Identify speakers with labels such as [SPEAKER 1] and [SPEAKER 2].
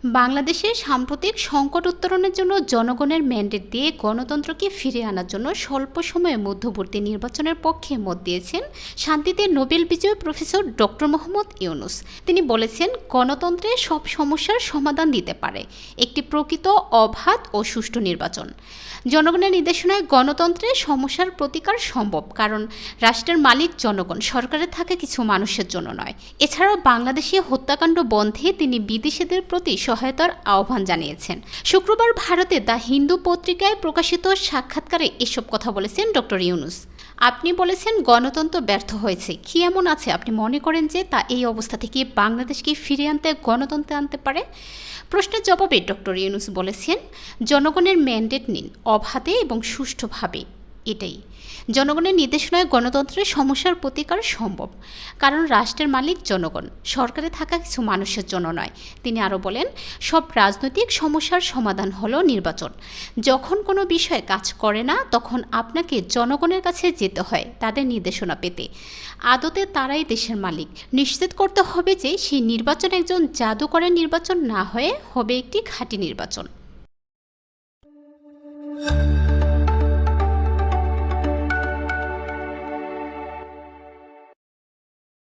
[SPEAKER 1] বাংলাদেশের সাম্প্রতিক সংকট উত্তরণের জন্য জনগণের ম্যান্ডেট দিয়ে গণতন্ত্রকে ফিরিয়ে আনার জন্য স্বল্প সময়ে মধ্যবর্তী নির্বাচনের পক্ষে মত দিয়েছেন শান্তিতে নোবেল বিজয়ী প্রফেসর ডক্টর মোহাম্মদ ইউনূস। তিনি বলেছেন, গণতন্ত্রে সব সমস্যার সমাধান দিতে পারে একটি প্রকৃত, অবাধ ও সুষ্ঠু নির্বাচন। জনগণের নির্দেশনায় গণতন্ত্রে সমস্যার প্রতিকার সম্ভব, কারণ রাষ্ট্রের মালিক জনগণ, সরকারে থাকা কিছু মানুষের জন্য নয়। এছাড়াও বাংলাদেশে হত্যাকাণ্ড বন্ধে তিনি বিদেশিদের প্রতি সহায়তার আহ্বান জানিয়েছেন। শুক্রবার ভারতে দ্য হিন্দু পত্রিকায় প্রকাশিত সাক্ষাৎকারে এসব কথা বলেছেন ডক্টর ইউনূস। আপনি বলেছেন, গণতন্ত্র ব্যর্থ হয়েছে। কি এমন আছে আপনি মনে করেন যে তা এই অবস্থা থেকে বাংলাদেশকে ফিরিয়ে আনতে, গণতন্ত্রে আনতে পারে? প্রশ্নের জবাবে ডক্টর ইউনূস বলেছেন, জনগণের ম্যান্ডেট নিন অবাধে এবং সুষ্ঠুভাবে। এটাই জনগণের নির্দেশনায় গণতন্ত্রের সমস্যার প্রতিকার সম্ভব, কারণ রাষ্ট্রের মালিক জনগণ, সরকারে থাকা কিছু মানুষের জন্য নয়। তিনি আরও বলেন, সব রাজনৈতিক সমস্যার সমাধান হলো নির্বাচন। যখন কোনো বিষয় কাজ করে না, তখন আপনাকে জনগণের কাছে যেতে হয় তাদের নির্দেশনা পেতে। আদতে তারাই দেশের মালিক। নিশ্চিত করতে হবে যে সেই নির্বাচন একজন জাদুকরের নির্বাচন না হয়ে হবে একটি খাঁটি নির্বাচন।